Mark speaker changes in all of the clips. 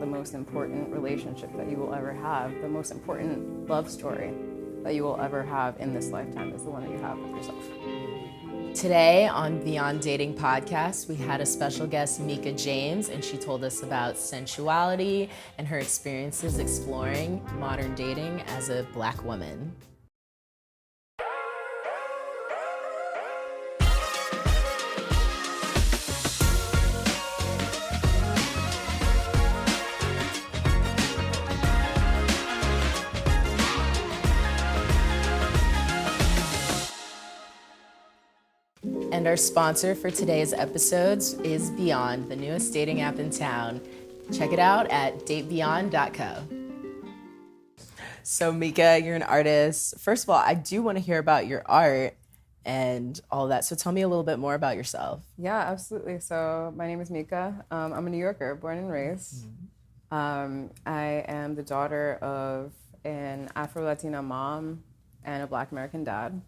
Speaker 1: the most important relationship that you will ever have, the most important love story that you will ever have in this lifetime is the one that you have with yourself.
Speaker 2: Today on Beyond Dating Podcast, we had a special guest, Mika James, and she told us about sensuality and her experiences exploring modern dating as a Black woman. And our sponsor for today's episodes is Beyond, the newest dating app in town. Check it out at datebeyond.co. So Mika, you're an artist. First of all, I do want to hear about your art and all that. So tell me a little bit more about yourself.
Speaker 1: Yeah, absolutely. So my name is Mika. I'm a New Yorker, born and raised. I am the daughter of an Afro-Latina mom and a Black American dad.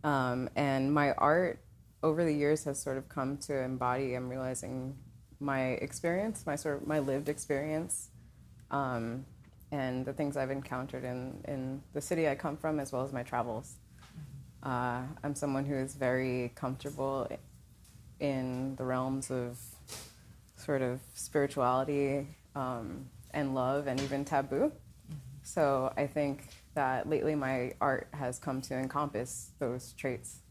Speaker 1: And my art over the years has sort of come to embody, I'm realizing, my experience, my lived experience, and the things I've encountered in the city I come from, as well as my travels. I'm someone who is very comfortable in the realms of sort of spirituality and love and even taboo. So I think that lately my art has come to encompass those traits.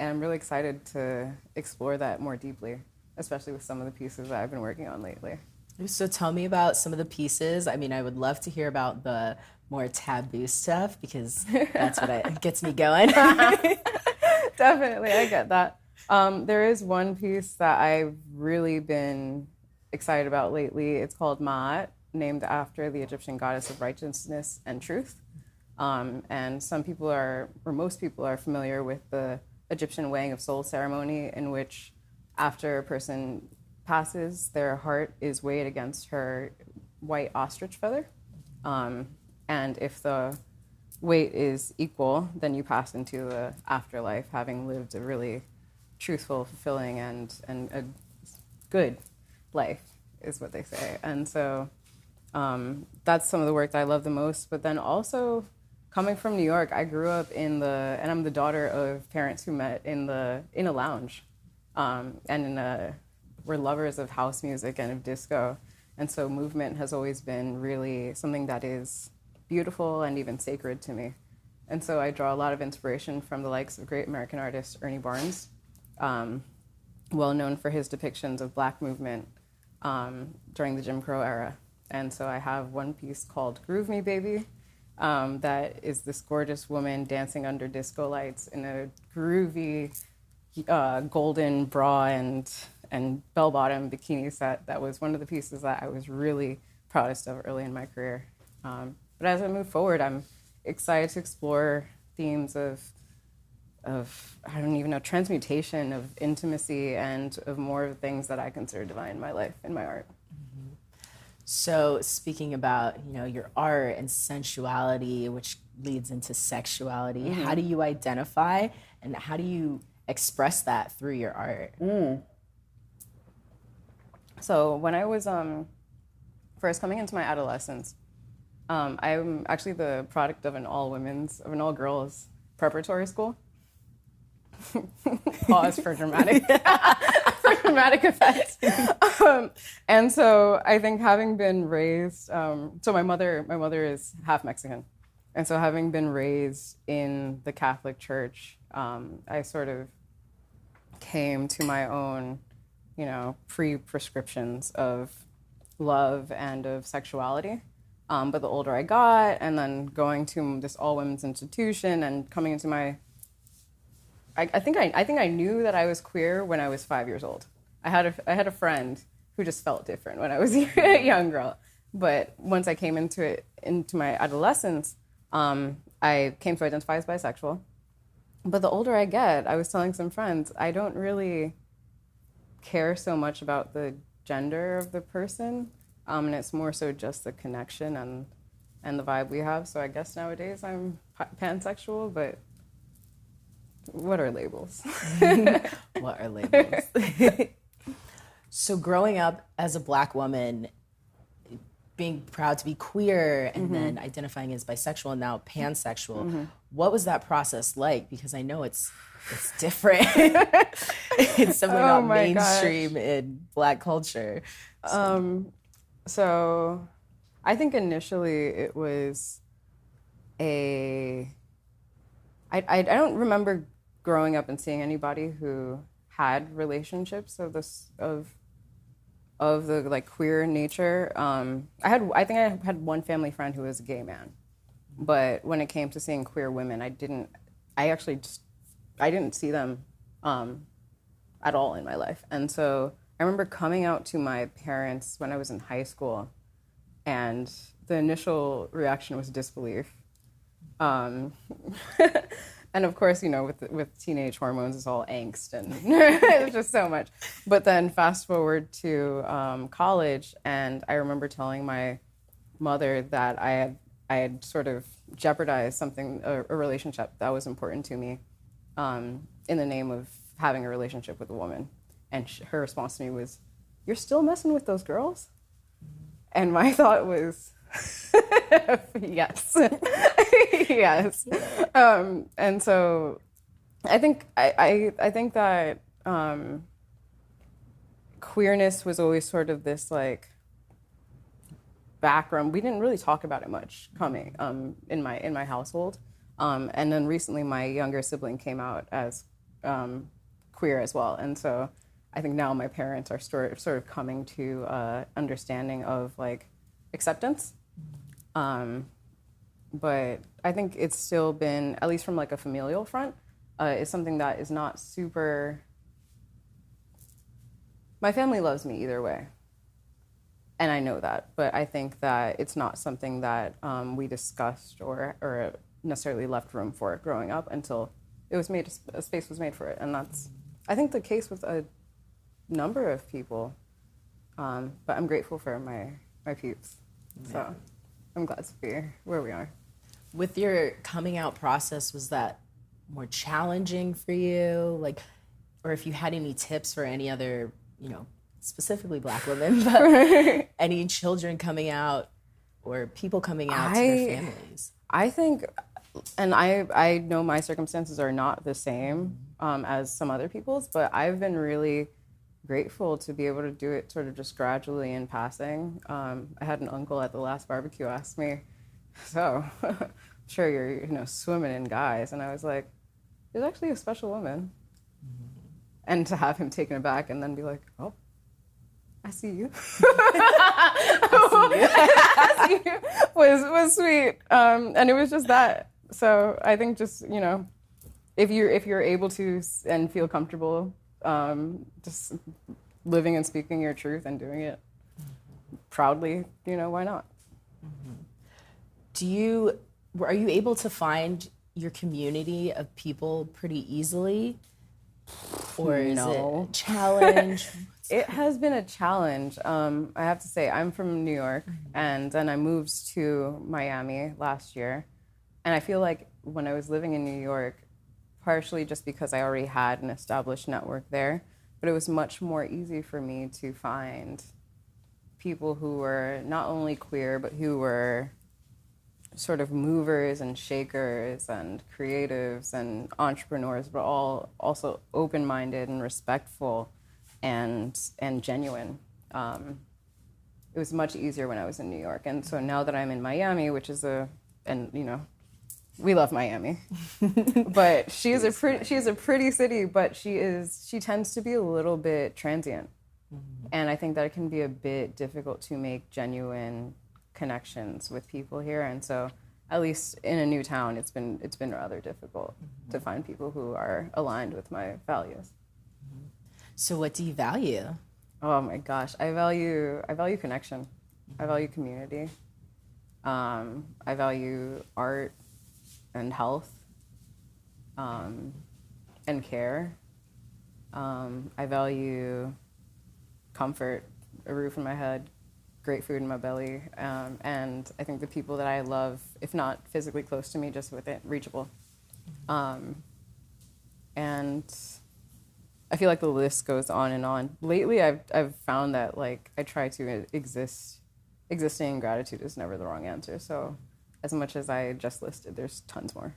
Speaker 1: And I'm really excited to explore that more deeply, especially with some of the pieces that I've been working on lately.
Speaker 2: So tell me about some of the pieces. I mean, I would love to hear about the more taboo stuff because that's what gets me going.
Speaker 1: Definitely, I get that. There is one piece that I've really been excited about lately. It's called Ma'at, named after the Egyptian goddess of righteousness and truth. And most people are familiar with the Egyptian weighing of soul ceremony, in which after a person passes, their heart is weighed against her white ostrich feather. And if the weight is equal, then you pass into the afterlife, having lived a really truthful, fulfilling, and a good life, is what they say. And so that's some of the work that I love the most. But then also, coming from New York, I grew up and I'm the daughter of parents who met in a lounge, we're lovers of house music and of disco. And so movement has always been really something that is beautiful and even sacred to me. And so I draw a lot of inspiration from the likes of great American artist Ernie Barnes, well known for his depictions of Black movement during the Jim Crow era. And so I have one piece called Groove Me Baby, that is this gorgeous woman dancing under disco lights in a groovy golden bra and bell-bottom bikini set. That was one of the pieces that I was really proudest of early in my career. But as I move forward, I'm excited to explore themes of I don't even know, transmutation, of intimacy, and of more of things that I consider divine in my life, in my art.
Speaker 2: So speaking about, your art and sensuality, which leads into sexuality, how do you identify and how do you express that through your art?
Speaker 1: So when I was first coming into my adolescence, I'm actually the product of an all-girls preparatory school. Pause for dramatic effect. And so I think having been raised, so my mother is half Mexican, and so having been raised in the Catholic Church, I sort of came to my own, pre-prescriptions of love and of sexuality. But the older I got, and then going to this all-women's institution and coming into I think I knew that I was queer when I was 5 years old. I had a friend who just felt different when I was a young girl. But once I came into my adolescence, I came to identify as bisexual. But the older I get, I was telling some friends, I don't really care so much about the gender of the person, and it's more so just the connection and the vibe we have. So I guess nowadays I'm pansexual, but what are labels?
Speaker 2: What are labels? So growing up as a Black woman, being proud to be queer and then identifying as bisexual and now pansexual. What was that process like? Because I know it's different. It's definitely not mainstream in Black culture.
Speaker 1: So I think initially it was I don't remember growing up and seeing anybody who had relationships of the like queer nature. I think I had one family friend who was a gay man, but when it came to seeing queer women, I didn't see them at all in my life. And so I remember coming out to my parents when I was in high school, and the initial reaction was disbelief. And of course, you know, with teenage hormones, it's all angst and it's just so much. But then fast forward to college, and I remember telling my mother that I had sort of jeopardized a relationship that was important to me in the name of having a relationship with a woman. And her response to me was, "You're still messing with those girls?" And my thought was, yes. Yes. And so I think that queerness was always sort of this like background. We didn't really talk about it much coming in my household. And then recently my younger sibling came out as queer as well. And so I think now my parents are sort of coming to understanding of like acceptance. But I think it's still been, at least from like a familial front, is something that is not super. My family loves me either way, and I know that. But I think that it's not something that we discussed or necessarily left room for growing up until it was made, a space was made for it, and that's, I think, the case with a number of people. But I'm grateful for my peeps, so I'm glad to be where we are.
Speaker 2: With your coming out process, was that more challenging for you? Like, or if you had any tips for any other, you know, specifically Black women, but any children coming out or people coming out to their families? I
Speaker 1: think, and I know my circumstances are not the same as some other people's, but I've been really grateful to be able to do it sort of just gradually in passing. I had an uncle at the last barbecue ask me, "So, I'm sure you're, you know, swimming in guys," and I was like, "There's actually a special woman." And to have him taken aback and then be like, "Oh, I see you," I see you, was sweet, and it was just that. So I think just, you know, if you're able to and feel comfortable, just living and speaking your truth and doing it proudly, you know, why not?
Speaker 2: Are you able to find your community of people pretty easily? Or is it a challenge?
Speaker 1: It has been a challenge. I have to say, I'm from New York, and then I moved to Miami last year. And I feel like when I was living in New York, partially just because I already had an established network there, but it was much more easy for me to find people who were not only queer, but who were sort of movers and shakers and creatives and entrepreneurs, but all also open-minded and respectful and genuine. It was much easier when I was in New York. And so now that I'm in Miami, which is and you know, we love Miami, but she is a pretty city, but she tends to be a little bit transient. And I think that it can be a bit difficult to make genuine connections with people here. And so at least in a new town, it's been rather difficult to find people who are aligned with my values.
Speaker 2: So what do you value?
Speaker 1: Oh my gosh, I value connection. I value community. I value art and health, and care. I value comfort, a roof in my head, great food in my belly, and I think the people that I love, if not physically close to me, just within reachable. And I feel like the list goes on and on. Lately, I've found that like I try to exist existing in gratitude is never the wrong answer. So as much as I just listed, there's tons more.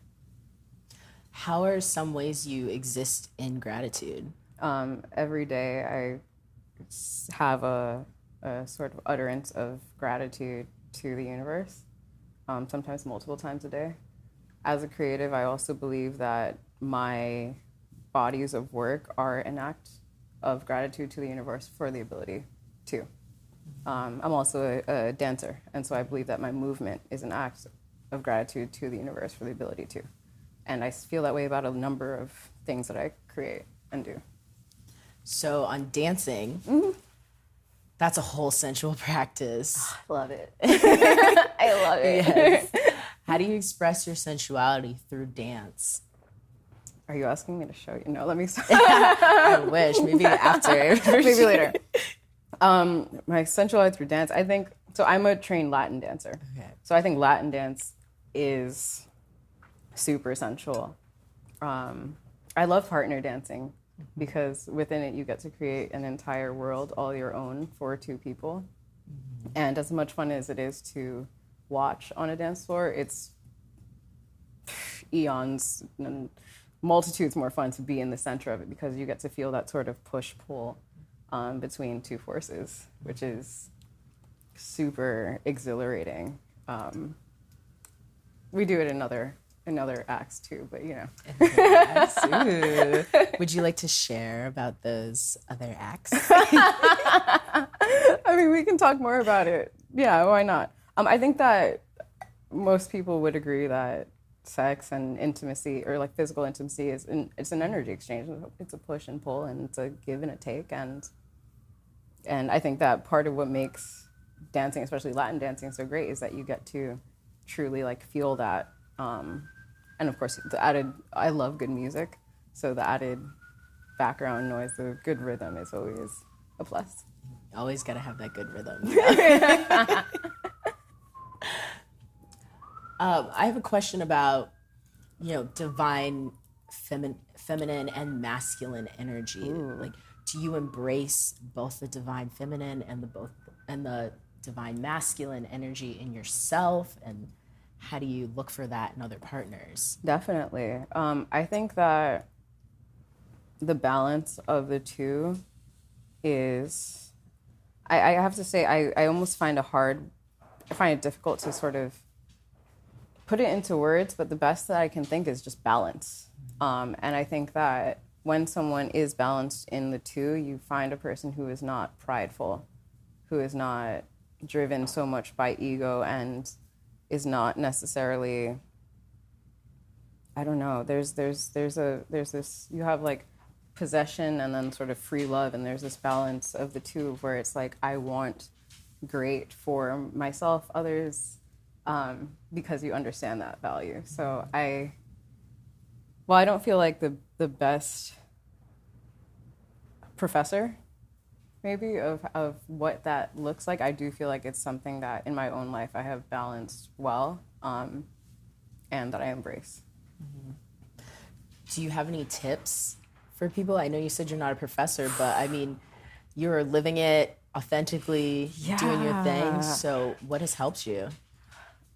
Speaker 2: How are some ways you exist in gratitude?
Speaker 1: Every day I have a sort of utterance of gratitude to the universe, sometimes multiple times a day. As a creative, I also believe that my bodies of work are an act of gratitude to the universe for the ability to. I'm also a dancer, and so I believe that my movement is an act of gratitude to the universe for the ability to. And I feel that way about a number of things that I create and do.
Speaker 2: So on dancing, that's a whole sensual practice.
Speaker 1: I love it. I love it.
Speaker 2: Yes. How do you express your sensuality through dance?
Speaker 1: Are you asking me to show you? No, let me stop.
Speaker 2: I wish. Maybe after.
Speaker 1: Maybe later. My sensuality through dance, I think, so I'm a trained Latin dancer.
Speaker 2: Okay.
Speaker 1: So I think Latin dance is super sensual. I love partner dancing because within it you get to create an entire world all your own for two people. And as much fun as it is to watch on a dance floor, it's eons and multitudes more fun to be in the center of it because you get to feel that sort of push-pull between two forces, which is super exhilarating. We do it in other acts too, but you know.
Speaker 2: Would you like to share about those other acts?
Speaker 1: I mean, we can talk more about it. Yeah, why not? I think that most people would agree that sex and intimacy, or like physical intimacy, it's an energy exchange. It's a push and pull, and it's a give and a take, and I think that part of what makes dancing, especially Latin dancing, so great is that you get to truly like feel that. And of course, I love good music, so the added background noise, the good rhythm is always a plus.
Speaker 2: Always gotta have that good rhythm. I have a question about, divine feminine and masculine energy.
Speaker 1: Ooh.
Speaker 2: Like, do you embrace both the divine feminine and the divine masculine energy in yourself? And how do you look for that in other partners?
Speaker 1: Definitely. I think that the balance of the two is, I have to say, I almost find it difficult to sort of put it into words, but the best that I can think is just balance. And I think that when someone is balanced in the two, you find a person who is not prideful, who is not driven so much by ego, and is not necessarily, I don't know, there's this, you have like possession and then sort of free love, and there's this balance of the two where it's like, I want great for myself, others, because you understand that value. So I don't feel like the best professor maybe of what that looks like. I do feel like it's something that in my own life I have balanced well, and that I embrace.
Speaker 2: Mm-hmm. Do you have any tips for people? I know you said you're not a professor, but I mean, you're living it authentically, doing your thing. So what has helped you?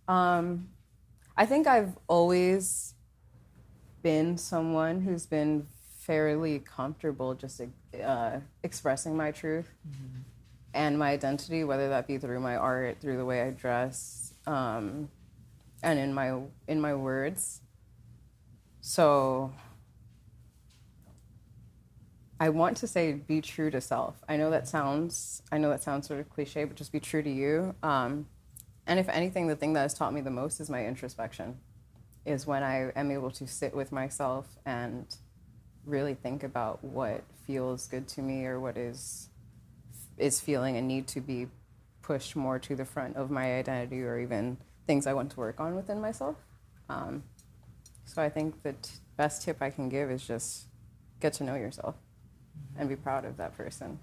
Speaker 1: I think I've always been someone who's been fairly comfortable just expressing my truth and my identity, whether that be through my art, through the way I dress, and in my words. So I want to say be true to self. I know that sounds sort of cliche, but just be true to you. And if anything, the thing that has taught me the most is my introspection, is when I am able to sit with myself and really think about what feels good to me, or what is feeling a need to be pushed more to the front of my identity, or even things I want to work on within myself. So I think the best tip I can give is just get to know yourself and be proud of that person.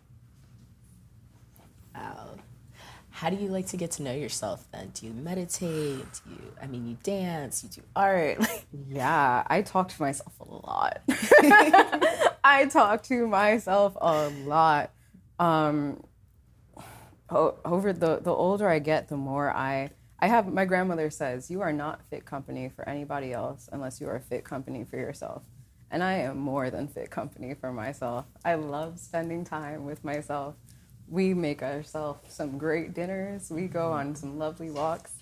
Speaker 2: Wow. How do you like to get to know yourself then? Do you meditate? You dance, you do art?
Speaker 1: Yeah, I talk to myself a lot. I talk to myself a lot. over the older I get, the more I have, my grandmother says, you are not fit company for anybody else unless you are fit company for yourself. And I am more than fit company for myself. I love spending time with myself. We make ourselves some great dinners. We go on some lovely walks.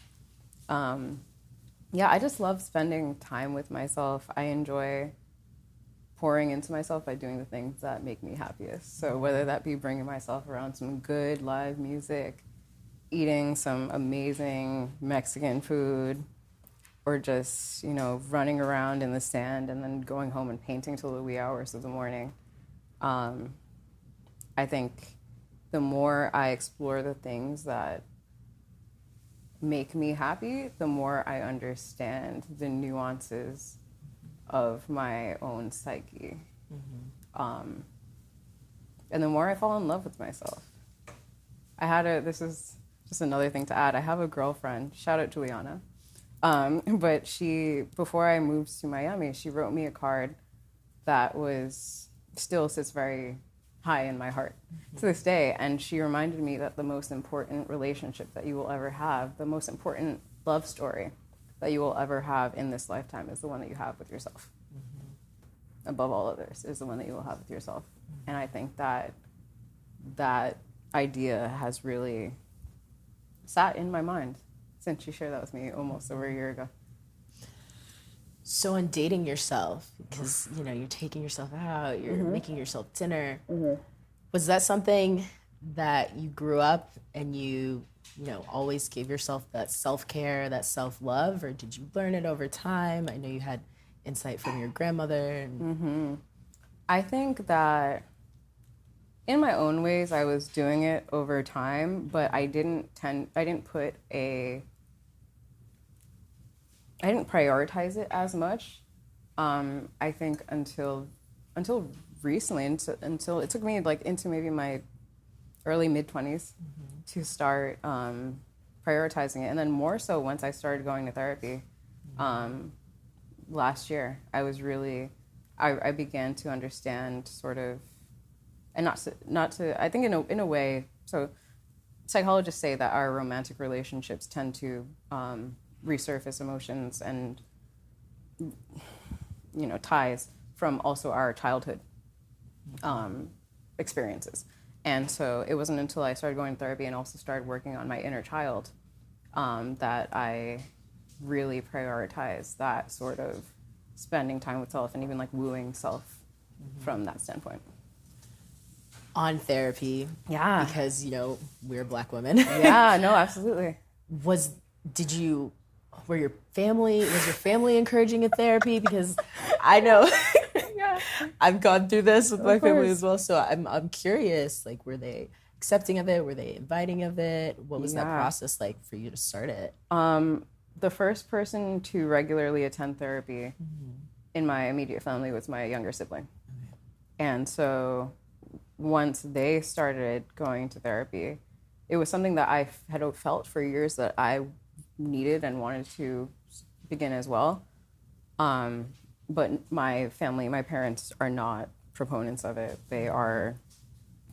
Speaker 1: Yeah, I just love spending time with myself. I enjoy pouring into myself by doing the things that make me happiest. So whether that be bringing myself around some good live music, eating some amazing Mexican food, or just, running around in the sand and then going home and painting till the wee hours of the morning. I think the more I explore the things that make me happy, the more I understand the nuances of my own psyche. And the more I fall in love with myself. This is just another thing to add. I have a girlfriend, shout out Juliana. But before I moved to Miami, she wrote me a card that still sits very high in my heart to this day. And she reminded me that the most important relationship that you will ever have, the most important love story that you will ever have in this lifetime is the one that you have with yourself. Above all others is the one that you will have with yourself. And I think that idea has really sat in my mind since she shared that with me almost over a year ago.
Speaker 2: So on dating yourself, because you're taking yourself out, you're making yourself dinner, was that something that you grew up and you always gave yourself that self-care, that self-love, or did you learn it over time? I know you had insight from your grandmother.
Speaker 1: I think that in my own ways I was doing it over time, but I didn't prioritize it as much. I think until recently, until it took me into maybe my early mid-20s to start prioritizing it, and then more so once I started going to therapy last year. I began to understand sort of, and not to I think in a way. So psychologists say that our romantic relationships tend to resurface emotions and ties from also our childhood experiences. And so it wasn't until I started going to therapy and also started working on my inner child that I really prioritized that sort of spending time with self and even wooing self from that standpoint.
Speaker 2: On therapy,
Speaker 1: yeah,
Speaker 2: because we're Black women.
Speaker 1: Yeah, no, absolutely.
Speaker 2: Was your family encouraging a therapy? Because I know I've gone through this with my family as well, so I'm curious. Were they accepting of it? Were they inviting of it? What was that process like for you to start it?
Speaker 1: The first person to regularly attend therapy in my immediate family was my younger sibling, and so once they started going to therapy, it was something that I had felt for years that I needed and wanted to begin as well. But my family, my parents are not proponents of it. They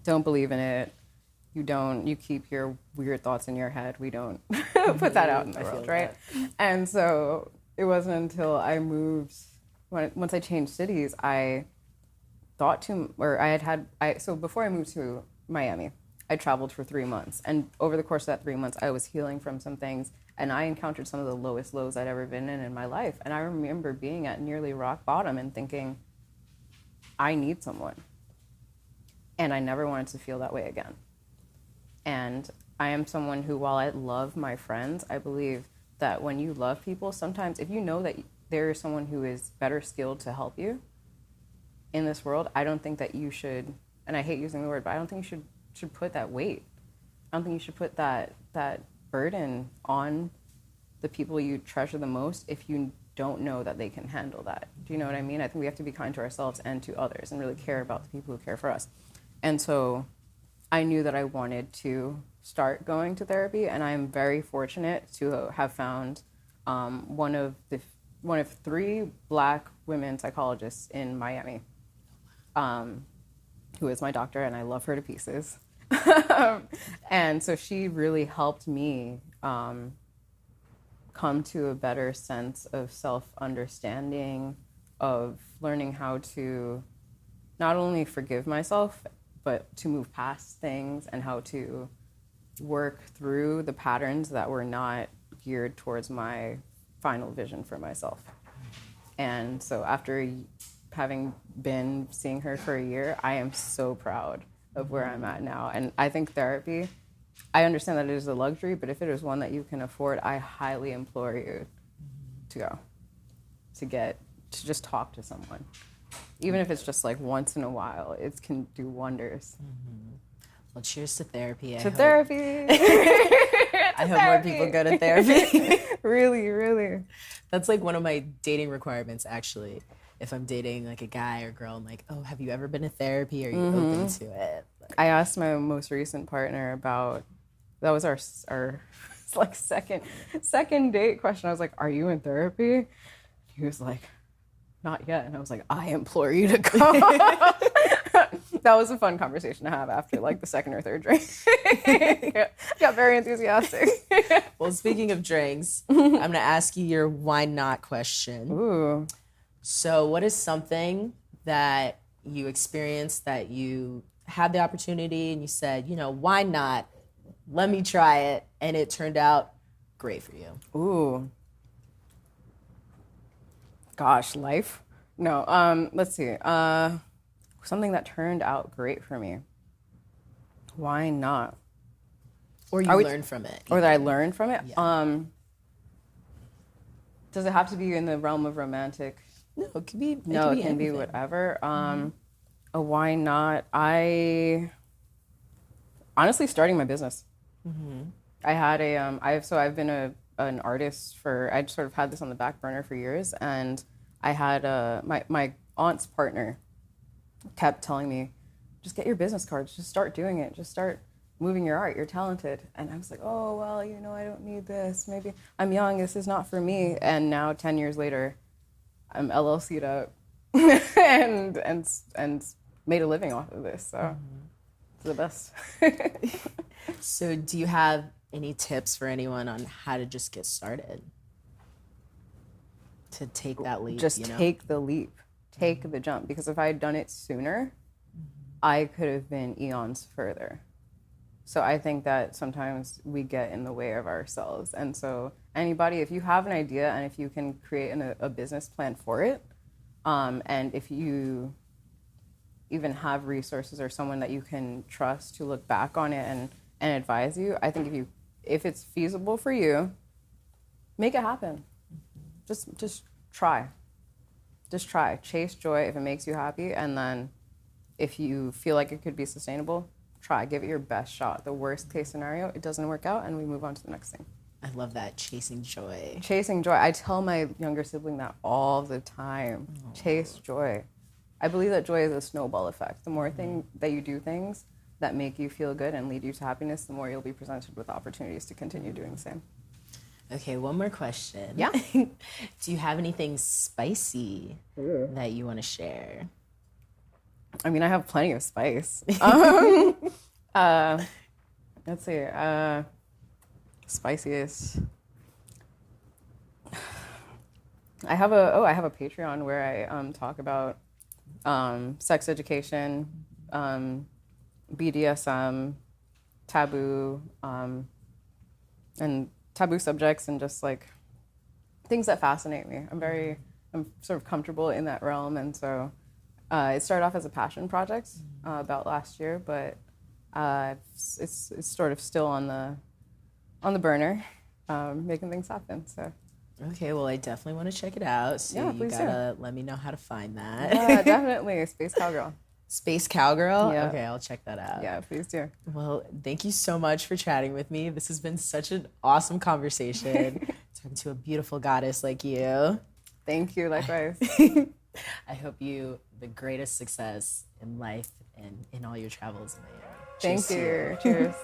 Speaker 1: don't believe in it. You keep your weird thoughts in your head. We don't put that out in the world, right? And so it wasn't until I moved, once I changed cities, so before I moved to Miami, I traveled for 3 months. And over the course of that 3 months, I was healing from some things. And I encountered some of the lowest lows I'd ever been in my life. And I remember being at nearly rock bottom and thinking, I need someone. And I never wanted to feel that way again. And I am someone who, while I love my friends, I believe that when you love people, sometimes if you know that there is someone who is better skilled to help you in this world, I don't think that you should, and I hate using the word, but I don't think you should put that weight. I don't think you should put that burden on the people you treasure the most if you don't know that they can handle that. Do you know what I mean? I think we have to be kind to ourselves and to others and really care about the people who care for us. And so I knew that I wanted to start going to therapy, and I'm very fortunate to have found one of 3 Black women psychologists in Miami, who is my doctor, and I love her to pieces. And so she really helped me come to a better sense of self-understanding, of learning how to not only forgive myself, but to move past things and how to work through the patterns that were not geared towards my final vision for myself. And so after having been seeing her for a year, I am so proud of where I'm at now. And I think therapy, I understand that it is a luxury, but if it is one that you can afford, I highly implore you to go, to just talk to someone. Even if it's just like once in a while, it can do wonders.
Speaker 2: Well, cheers to therapy.
Speaker 1: Therapy.
Speaker 2: I hope more people go to therapy.
Speaker 1: Really, really.
Speaker 2: That's like one of my dating requirements, actually. If I'm dating like a guy or girl, I'm like, oh, have you ever been to therapy? Are you open to it?
Speaker 1: I asked my most recent partner about, that was our like second date question. I was like, are you in therapy? He was like, not yet. And I was like, I implore you to go. That was a fun conversation to have after like the second or third drink. Got very enthusiastic.
Speaker 2: Well, speaking of drinks, I'm going to ask you your why not question.
Speaker 1: Ooh.
Speaker 2: So what is something that you experienced that you had the opportunity and you said, why not? Let me try it. And it turned out great for you.
Speaker 1: Ooh. Gosh, life? No, let's see. Something that turned out great for me. Why not?
Speaker 2: Or you learned from it.
Speaker 1: Or that I learned from it?
Speaker 2: Yeah.
Speaker 1: Does it have to be in the realm of romantic?
Speaker 2: No, it can be
Speaker 1: It can be whatever. Why not? I honestly starting my business. I had I've been an artist I sort of had this on the back burner for years, and I had my aunt's partner kept telling me, just get your business cards, just start doing it, just start moving your art, you're talented. And I was like, oh well, I don't need this, maybe I'm young, this is not for me. And now 10 years later, I'm LLC'd up and made a living off of this, so it's the best.
Speaker 2: So do you have any tips for anyone on how to just get started? To take that leap?
Speaker 1: Just take the leap. Take the jump. Because if I had done it sooner, I could have been eons further. So I think that sometimes we get in the way of ourselves. And so anybody, if you have an idea and if you can create a business plan for it, and if you even have resources or someone that you can trust to look back on it and advise you, I think if it's feasible for you, make it happen. Just try. Just try. Chase joy if it makes you happy, and then if you feel like it could be sustainable, try. Give it your best shot. The worst case scenario, it doesn't work out, and we move on to the next thing.
Speaker 2: I love that. Chasing joy.
Speaker 1: Chasing joy. I tell my younger sibling that all the time. Chase joy. I believe that joy is a snowball effect. The more that you do things that make you feel good and lead you to happiness, the more you'll be presented with opportunities to continue doing the same.
Speaker 2: Okay, one more question.
Speaker 1: Yeah.
Speaker 2: Do you have anything spicy that you want to share?
Speaker 1: I mean, I have plenty of spice. Let's see. Spiciest. I have a Patreon where I talk about sex education, BDSM, taboo, and taboo subjects, and just like things that fascinate me. I'm sort of comfortable in that realm, and so it started off as a passion project about last year, but it's sort of still on the burner, making things happen. So.
Speaker 2: Okay, well, I definitely want to check it out. So
Speaker 1: yeah,
Speaker 2: you gotta let me know how to find that.
Speaker 1: Yeah, definitely. Space Cowgirl.
Speaker 2: Space Cowgirl?
Speaker 1: Yeah.
Speaker 2: Okay, I'll check that out.
Speaker 1: Yeah, please do.
Speaker 2: Well, thank you so much for chatting with me. This has been such an awesome conversation. Talking to a beautiful goddess like you.
Speaker 1: Thank you, likewise.
Speaker 2: I hope you the greatest success in life and in all your travels.
Speaker 1: Thank you. Cheers.